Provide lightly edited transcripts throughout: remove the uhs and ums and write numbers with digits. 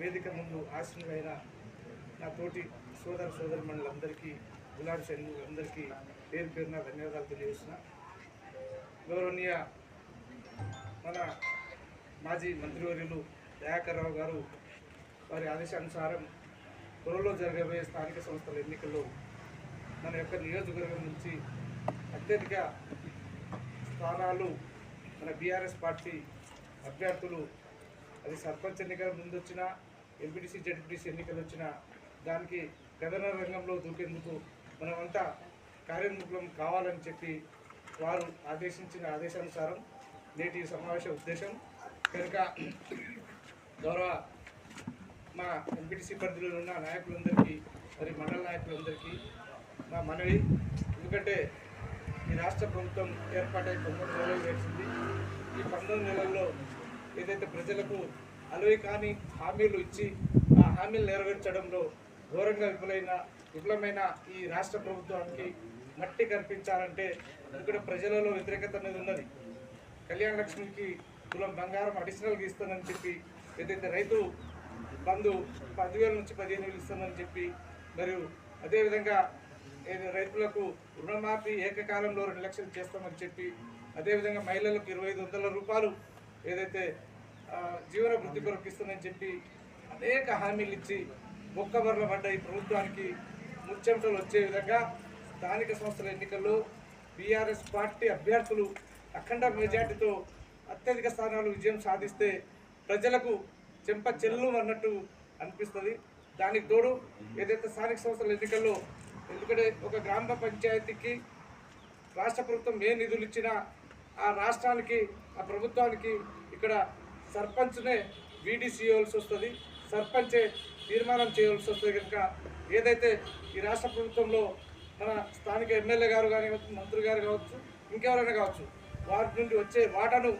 వేదిక ముందు ఆశీనులైన నా తోటి సోదరిమణులందరికీ గులాబీ సైనికులందరికీ పేరు పేరున ధన్యవాదాలు తెలియజేస్తున్నా. గౌరవనీయ మన మాజీ మంత్రివర్యులు దయాకర్ రావు గారు వారి ఆదేశానుసారం త్వరలో జరగబోయే స్థానిక సంస్థల ఎన్నికల్లో మన యొక్క నియోజకవర్గం నుంచి అత్యధిక స్థానాలు మన బీఆర్ఎస్ పార్టీ అభ్యర్థులు, అది సర్పంచ్ ఎన్నికల ముందు వచ్చినా, ఎంపీటీసీ జడ్పీటీసీ ఎన్నికలు వచ్చినా దానికి కథన రంగంలో దూకేందుకు మనమంతా కార్యోన్ముఖం కావాలని చెప్పి వారు ఆదేశించిన ఆదేశానుసారం నేటి సమావేశ ఉద్దేశం కనుక గౌరవ మా ఎంపీటీసీ పరిధిలో ఉన్న నాయకులందరికీ, మరి మండల నాయకులందరికీ మా మనవి. ఎందుకంటే ఈ రాష్ట్ర ప్రభుత్వం ఏర్పాటై 9 నెలలు వేసింది. ఈ 19 నెలల్లో ఏదైతే ప్రజలకు అలవి కాని హామీలు ఇచ్చి ఆ హామీలు నెరవేర్చడంలో ఘోరంగా విఫలమైన ఈ రాష్ట్ర ప్రభుత్వానికి మట్టి కల్పించాలంటే ఇక్కడ ప్రజలలో వ్యతిరేకత అనేది ఉన్నది. కళ్యాణ లక్ష్మికి తులం బంగారం అడిషనల్గా ఇస్తానని చెప్పి, ఏదైతే రైతు బంధు 10,000 నుంచి 15,000 ఇస్తానని చెప్పి, మరియు అదేవిధంగా రైతులకు రుణమాఫీ ఏకకాలంలో 2 లక్షలు చేస్తామని చెప్పి, అదేవిధంగా మహిళలకు 2,500 రూపాయలు ఏదైతే జీవన వృద్ధి కొరకు ఇస్తానని చెప్పి అనేక హామీలు ఇచ్చి మొక్కబర్ల పడ్డ ఈ ప్రభుత్వానికి ముచ్చెమటలు వచ్చే విధంగా స్థానిక సంస్థల ఎన్నికల్లో బీఆర్ఎస్ పార్టీ అభ్యర్థులు అఖండ మెజార్టీతో అత్యధిక స్థానాలు విజయం సాధిస్తే ప్రజలకు చెంప చెల్లు అన్నట్టు అనిపిస్తుంది. దానికి తోడు ఏదైతే స్థానిక సంస్థల ఎన్నికల్లో, ఎందుకంటే ఒక గ్రామ పంచాయతీకి రాష్ట్ర ప్రభుత్వం ఏ నిధులు ఇచ్చినా ఆ రాష్ట్రానికి, ఆ ప్రభుత్వానికి ఇక్కడ సర్పంచ్నే వీడీసీ చేయవలసి వస్తుంది, సర్పంచే తీర్మానం చేయవలసి వస్తుంది. కనుక ఏదైతే ఈ రాష్ట్ర ప్రభుత్వంలో మన స్థానిక ఎమ్మెల్యే గారు కానీ, మంత్రి గారు కావచ్చు, ఇంకెవరైనా కావచ్చు, వారి నుండి వచ్చే వాటాను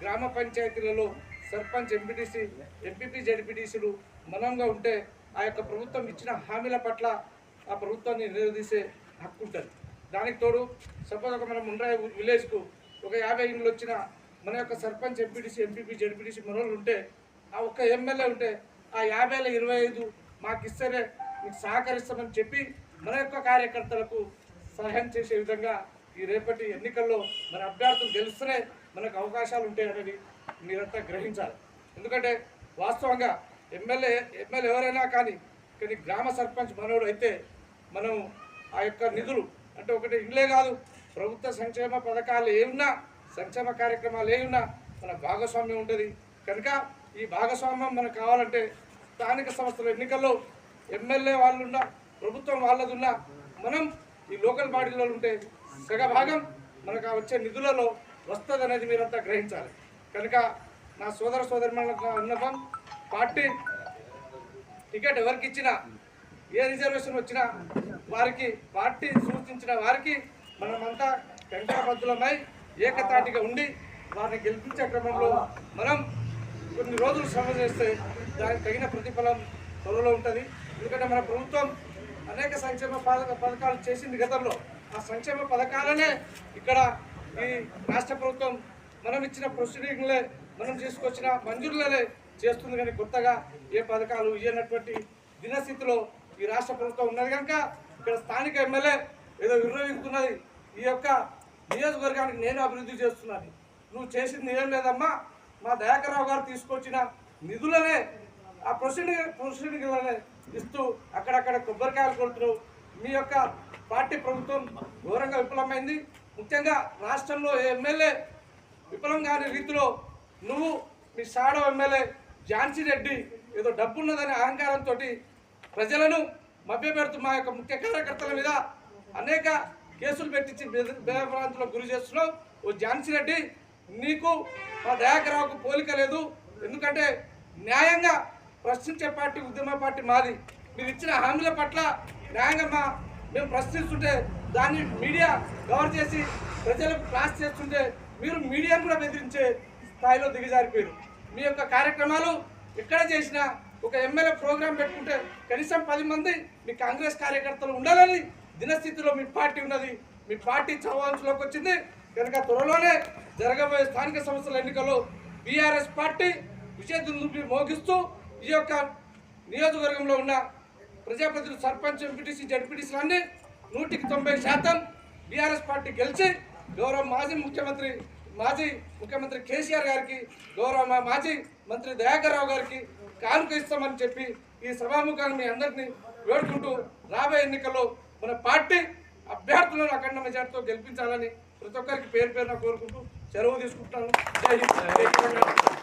గ్రామ పంచాయతీలలో సర్పంచ్, ఎంపీటీసీ, ఎంపీపీ, జడ్పీటీసీలు మనంగా ఉంటే ఆ యొక్క ప్రభుత్వం ఇచ్చిన హామీల పట్ల ఆ ప్రభుత్వాన్ని నిలదీసే హక్కు ఉంటుంది. దానికి తోడు సపోజ్ ఒక మనం ఉండ్రాయి విలేజ్కు ఒక 50 ఇండ్లు వచ్చిన మన యొక్క సర్పంచ్, ఎంపీటీసీ, ఎంపీపీ, జడ్పీటీసీ మనోళ్ళు ఉంటే, ఆ ఒక్క ఎమ్మెల్యే ఉంటే ఆ 50లో 25 మాకు ఇస్తేనే మీకు సహకరిస్తామని చెప్పి మన యొక్క కార్యకర్తలకు సహాయం చేసే విధంగా ఈ రేపటి ఎన్నికల్లో మన అభ్యర్థులు గెలుస్తూనే మనకు అవకాశాలు ఉంటాయనేది మీరంతా గ్రహించాలి. ఎందుకంటే వాస్తవంగా ఎమ్మెల్యే ఎవరైనా కానీ గ్రామ సర్పంచ్ మనోడు అయితే మనం ఆ యొక్క నిధులు అంటే ఒకటి ఇండ్లే కాదు, ప్రభుత్వ సంక్షేమ పథకాలు ఏమున్నా, సంక్షేమ కార్యక్రమాలు ఏమున్నా మన భాగస్వామ్యం ఉంటుంది. కనుక ఈ భాగస్వామ్యం మనకు కావాలంటే స్థానిక సంస్థల ఎన్నికల్లో ఎమ్మెల్యే వాళ్ళున్నా, ప్రభుత్వం వాళ్ళదున్నా, మనం ఈ లోకల్ బాడీలో ఉంటే సగభాగం మనకు వచ్చే నిధులలో వస్తుంది అనేది మీరంతా గ్రహించాలి. కనుక నా సోదరిమణులకు విన్నపం, పార్టీ టికెట్ ఎవరికి ఇచ్చినా, ఏ రిజర్వేషన్ వచ్చినా వారికి, పార్టీ సూచించిన వారికి మనమంతా కంకణబద్ధులమై ఏకతాటిగా ఉండి వారిని గెలిపించే క్రమంలో మనం కొన్ని రోజులు శ్రమ చేస్తే దానికి తగిన ప్రతిఫలం త్వరలో ఉంటుంది. ఎందుకంటే మన ప్రభుత్వం అనేక సంక్షేమ పథకాలు చేసింది గతంలో. ఆ సంక్షేమ పథకాలనే ఇక్కడ ఈ రాష్ట్ర ప్రభుత్వం మనం ఇచ్చిన ప్రొసీడింగ్లే, మనం తీసుకొచ్చిన మంజూరులనే చేస్తుంది. కానీ కొత్తగా ఏ పథకాలు ఇవ్వనటువంటి దినస్థితిలో ఈ రాష్ట్ర ప్రభుత్వం ఉన్నది. కనుక ఇక్కడ స్థానిక ఎమ్మెల్యే ఏదో విర్రవీగుతున్నది, ఈ యొక్క నియోజకవర్గానికి నేను అభివృద్ధి చేస్తున్నాను, నువ్వు చేసింది ఏం లేదమ్మా, మా దయాకర్ రావు గారు తీసుకొచ్చిన నిధులనే ఆ ప్రొసీడింగ్లనే ఇస్తూ అక్కడక్కడ కొబ్బరికాయలు కొడుతున్నావు. మీ యొక్క పార్టీ ప్రభుత్వం ఘోరంగా విఫలమైంది. ముఖ్యంగా రాష్ట్రంలో ఎమ్మెల్యే విఫలం కాని రీతిలో నువ్వు, మీ షాడో ఎమ్మెల్యే ఝాన్సీ రెడ్డి ఏదో డబ్బున్నదనే అహంకారంతో ప్రజలను మభ్యపెడుతూ మా యొక్క ముఖ్య కార్యకర్తల మీద అనేక కేసులు పెట్టించి భయభ్రాంతులకు గురి చేస్తున్నావు. ఓ ఝాన్సీ రెడ్డి, నీకు మా దయాకర్ రావుకు పోలిక లేదు. ఎందుకంటే న్యాయంగా ప్రశ్నించే పార్టీ, ఉద్యమ పార్టీ మాది. మీరు ఇచ్చిన హామీల పట్ల న్యాయంగా మేము ప్రశ్నిస్తుంటే దాన్ని మీడియా కవర్ చేసి ప్రజలకు క్లాస్ చేస్తుంటే మీరు మీడియాను కూడా బెదిరించే స్థాయిలో దిగజారిపోయారు. మీ యొక్క కార్యక్రమాలు ఎక్కడ చేసినా ఒక ఎమ్మెల్యే ప్రోగ్రాం పెట్టుకుంటే కనీసం 10 మంది మీ కాంగ్రెస్ కార్యకర్తలు ఉండాలని దినస్థితిలో మీ పార్టీ ఉన్నది. మీ పార్టీ చవాంచులోకి వచ్చింది. కనుక త్వరలోనే జరగబోయే స్థానిక సంస్థల ఎన్నికల్లో బీఆర్ఎస్ పార్టీ విజయదుందుబి మోగిస్తూ ఈ యొక్క నియోజకవర్గంలో ఉన్న ప్రజాప్రతినిధులు, సర్పంచ్, ఎంపీటీసీ, జడ్పీటీసీలు అన్నీ 100% బీఆర్ఎస్ పార్టీ గెలిచి గౌరవ మాజీ ముఖ్యమంత్రి కేసీఆర్ గారికి, గౌరవ మాజీ మంత్రి దయాకర్ రావు గారికి కానుక ఇస్తామని చెప్పి ఈ సభాముఖాన్ని మీ అందరినీ వేడుకుంటూ రాబోయే ఎన్నికల్లో మన పార్టీ అభ్యర్థులను అఖండ మెజార్టీతో గెలిపించాలని ప్రతి ఒక్కరికి పేరు పేరున కోరుకుంటూ సెలవు తీసుకుంటున్నాను. జై హింద్.